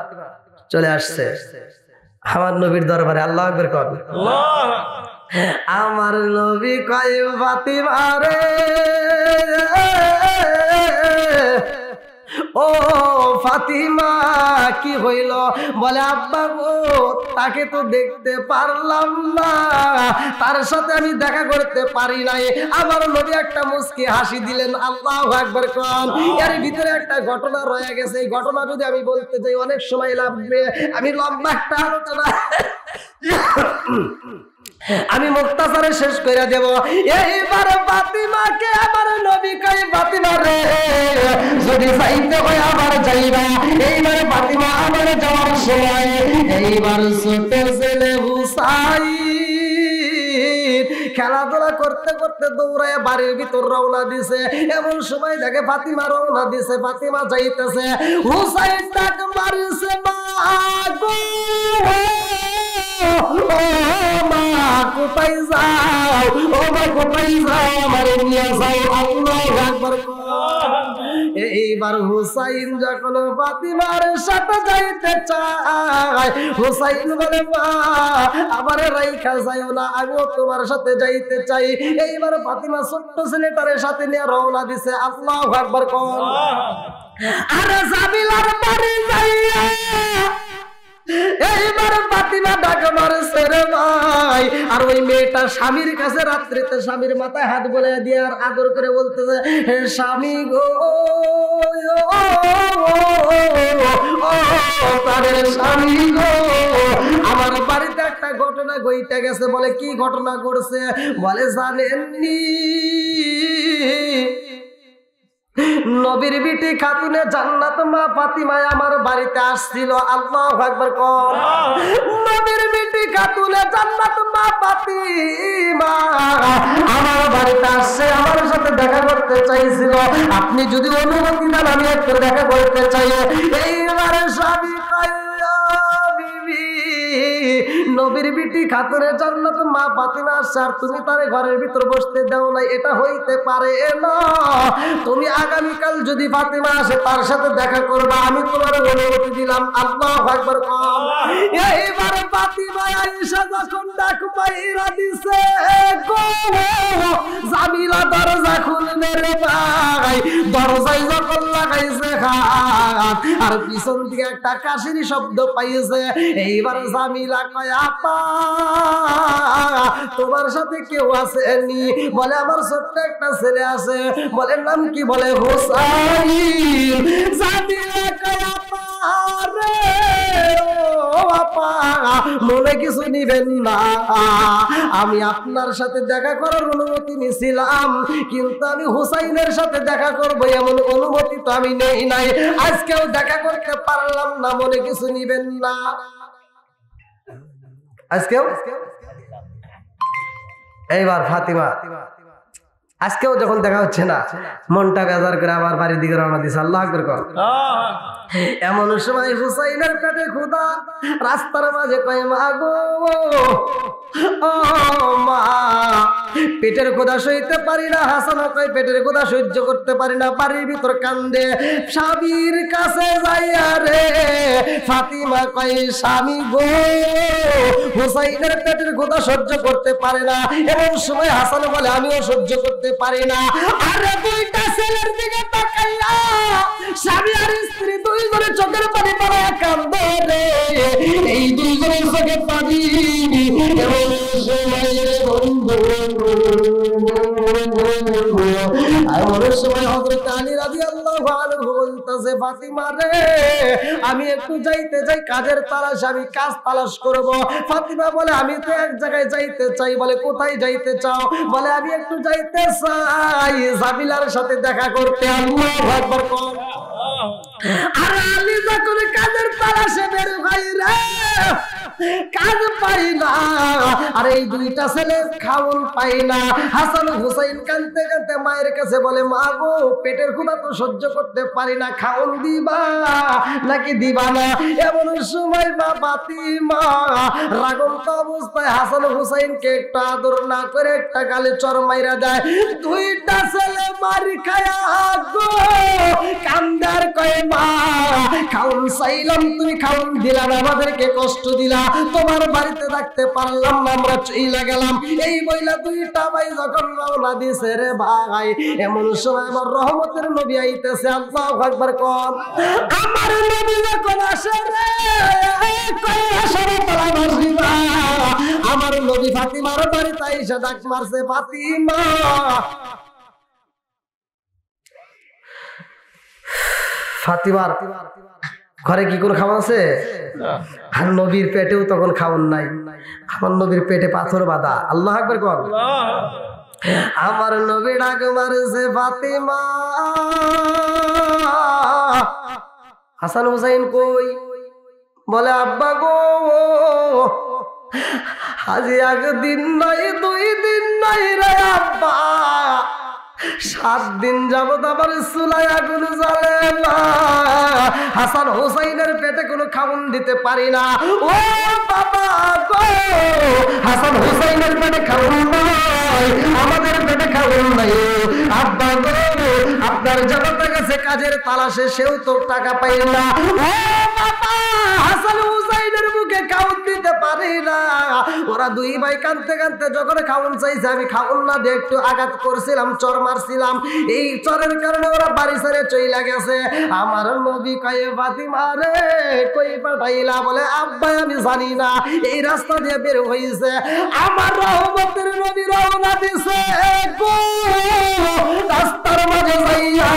চলে আসছে আমার নবীর দরবারে। আল্লাহু আকবার কর। আমার নবী কয় ফাতিমা রে, ও ফাতিমা কি হইল? বলে আব্বা গো, তাকে তো দেখতে পারলাম না, তার সাথে আমি দেখা করতে পারি নাই। আমার নবী একটা মুস্কি হাসি দিলেন। আল্লাহু আকবার কোন। এর ভিতরে একটা ঘটনা রয়ে গেছে, এই ঘটনা যদি আমি বলতে যাই অনেক সময় লাগবে, আমি লম্বা একটা আলোচনা আমি মুক্তাসারে শেষ করে দেব। এইবার ফাতিমাকে আমার নবী কই ফাতিমা রে, যদি যাইতে হয় আবার যাইবা। এইবার ফাতিমা আমার যাওয়ার সময় এইবার ছোট ছেলে হুসাইন খেলাধুলা করতে করতে দৌড়ায় বাড়ির ভিতর রওনা দিছে। এমন সময় দেখে ফাতিমা রওনা দিছে, ফাতিমা যাইতেছে, হুসাইন ডাক মারিছে, মা গো কোথায় যাও, ও মা কোথায় যাও, আমারে নিয়ে যাও। আল্লাহু আকবার। এইবার হুসাইন যখন ফাতিমার সাথে যাইতে চায়, হুসাইন বলে মা আমারে রাইখা যাইও না, আমিও তোমার সাথে যাইতে চাই। এইবার ফাতিমা ছোট্ট ছেলেটারে সাথে নিয়ে রওনা দিছে। আল্লাহু আকবার কোন। আরে জামিলার বাড়ি যাইয়া এইবার ফাতিমা ডাক মারছে রে ভাই। আর ওই মেয়েটা স্বামীর কাছে রাত্রিতে স্বামীর মাথায় হাত বলে দিয়ে আর আদর করে বলতেছে, হে স্বামী গো, তাদের স্বামী গো, আমার বাড়িতে একটা ঘটনা ঘটে গেছে। বলে কি ঘটনা ঘটছে? বলে জানেননি নবীর বিটি খাতুনে জান্নাত মা ফাতিমা আমার বাড়িতে আসছিল। আল্লাহু আকবার কোন। নবীর বিটি খাতুনে জান্নাত মা ফাতিমা আমার বাড়িতে আসছে, আমার সাথে দেখা করতে চাইছিল। আপনি যদি অনুমতি দেন আমি একটু দেখা করতে চাই। এইবারে স্বামী কইয়া বিবি নবীর বিটি খাতুনে জান্নাত মা ফাতিমা আর তুমি তারে ঘরের ভিতর বসতে দাও না, এটা হইতে পারে না। তুমি আগামীকাল যদি ফাতিমা আসে তার সাথে দেখা করবা, আমি তোমার অনুমতি দিলাম। আল্লাহু আকবার। এইবার ফাতিমা আয়েশা যখন ডাক পাইরা দিছে, গো জামিলা দরজা খুলবে রে ভাই, দরজায় যখন লাগাইছে হাত আর পিছন থেকে একটা কাশির শব্দ পাইছে। এইবার জামিলা কয়, আপা তোমার সাথে কেউ আসেনি? বলে আমার ছোট্ট একটা ছেলে আছে। বলে নাম কি? বলে হোসাইন। জামিলা কয়, আপা রে ও আপা মনে কিছু নিবেন না, আমি আপনার সাথে দেখা করার অনুমতি নিয়েছিলাম, কিন্তু আমি হুসাইনের সাথে দেখা করবো এমন অনুমতি তো আমি নেই নাই। আজকেও দেখা করতে পারলাম না, মনে কিছু নিবেন না। আজকেও এইবার ফাতিমা আজকেও যখন দেখা হচ্ছে না, মনটা বেজার করে আবার বাড়ির দিকে রওনা দিছে। আল্লাহু আকবার কর। এমন সময় হুসাইনের পেটে ক্ষুধা, রাস্তার মাঝে কয়, মা গো ও মা, পেটের ক্ষুধা সইতে পারি না। হাসান কয়, পেটের ক্ষুধা সহ্য করতে পারি না, বাড়ির ভিতর কান্দে। স্বামীর কাছে যাইয়া রে ফাতিমা কয়, স্বামী গো হুসাইনের পেটের ক্ষুধা সহ্য করতে পারে না। এমন সময় হাসান বলে, আমিও সহ্য করতে পারি না। আরে দুইটা ছেলের দিকে তাকাইয়া স্বামী আর স্ত্রী দুইজনে চোখের পানি পড়া কান্দে রে। এই দুইজনের চোখে পানি, এমন সময় বন্ধু এমন সময় হযরত আলী রাদিয়াল্লাহু আনহু বলতেছে, ফাতিমা রে আমি একটু যাইতে চাই, কাজের তালাশ, আমি কাজ তালাশ করব। ফাতিমা বলে, আমি তো এক জায়গায় যাইতে চাই। বলে, কোথায় যাইতে চাও? বলে, আমি একটু যাইতে চাই জামিলার সাথে দেখা করতে। আল্লাহু আকবার। আর আলী যখন কাজের তালাশে বের হয় রে, কাজ পাই না, আর এই দুইটা ছেলে খাওন পাই না। হাসান হুসাইন কাঁদতে কাঁদতে মায়ের কাছে বলে, মা গো পেটের ক্ষুধা তো সহ্য করতে পারি না, খাওন দিবা নাকি দিবা না? এমন সময় মা ফাতিমা রাগন্ত অবস্থায় হাসান হুসাইনকে একটু আদর না করে একটা গালে চর মাইরা দেয়। দুইটা ছেলে মার খায়া গো কান্দার কয়, মা খাওন চাইলাম, তুমি খাওন দিলা না, আমাদেরকে কষ্ট দিলা, তোমার বাড়িতে থাকতে পারলাম না, আমরা চইলা গেলাম। এই বইলা দুইটা ভাই যখন রওনা দিছে রে ভাই, এমন সময় আমার রহমতের নবী আইতেছে। আল্লাহু আকবার কর। আমার নবী যখন আসে রে, কই আসরে তালা মারছিবা, আমার নবী ফাতিমার বাড়িতে এসে ডাক মারছে, ফাতিমা। ফাতিমার ঘরে কি করে খাওয়া আছে? আর নবীর পেটেও তখন খাওয়ান নাই। আমার নবীর পেটে পাথর বাঁধা। আল্লাহু আকবার কর। আমার নবী ডাক মারছে, ফাতিমা। হাসান হুসাইন কই? বলে, আব্বা গো আজি একদিন নাই, 2 দিন নাই রে আব্বা, 7 দিন যাবত আমার চুলায় আগুন জ্বলে না। হাসান হুসাইনের পেটে কোনো খাওন দিতে পারি না। ও বাবা গো, হাসান হুসাইনের পেটে খাওন নাই, আমাদের পেটে খাওন নাই। আব্বা গো, আপনার জগতে গেছে কাজের তালাশে, সেও তো টাকা পাই না। ও বাবা, হাসান হুসাইনের মুখে খাওন দিতে পারি না। ওরা দুই ভাই কাঁদতে কাঁদতে যখন খাওন চাইছে, আমি খাওন না দিয়ে একটু আঘাত করছিলাম, চর মারছিলাম, এই চরের কারণে ওরা বাড়ি ছেড়ে চইলা গেছে। আমার নবী কয়ে, ফাতিমা রে কই পাঠাইলা? বলে, আব্বা আমি জানি না, এই রাস্তা দিয়ে বের হইছে। আমার রহমতের নবী রওনা দিছে গো রাস্তার মাঝে যাইয়া।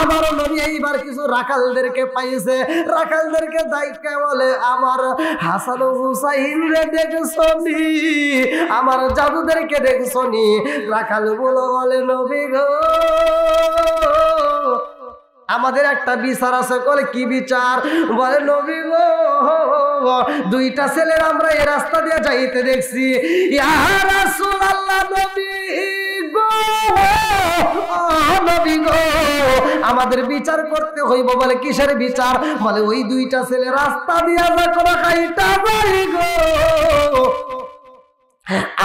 আমার নবী এইবার কিছু রাখালদেরকে পাইছে, রাখালদেরকে দাইকা বলে, আমার হাসান হুসাইন রে দেখছনি, আমার জাদুদেরকে দেখছনি? রাখাল গুলো বলে, নবী গো আমাদের একটা বিচার আছে। বলে, কি বিচার? বলে, নবী গো দুইটা ছেলের আমরা এই রাস্তা দিয়ে যাইতে দেখছি। ইয়া রাসূলুল্লাহ, নবী গো, নবী গো আমাদের বিচার করতে হইব। বলে কিসের বিচার? বলে ওই দুইটা ছেলে রাস্তা দিয়া যখন হাইটা যাই গো,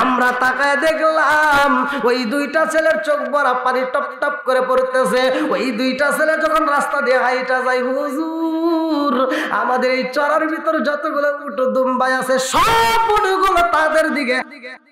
আমরা তাকায় দেখলাম ওই দুইটা ছেলের চোখ ভরা পানি টপ টপ করে পড়তেছে। ওই দুইটা ছেলে যখন রাস্তা দিয়ে হাইটা যায়, হুজুর আমাদের এই চরার ভিতর যতগুলো উট দুম্বাই আছে সব উটগুলো তাদের দিকে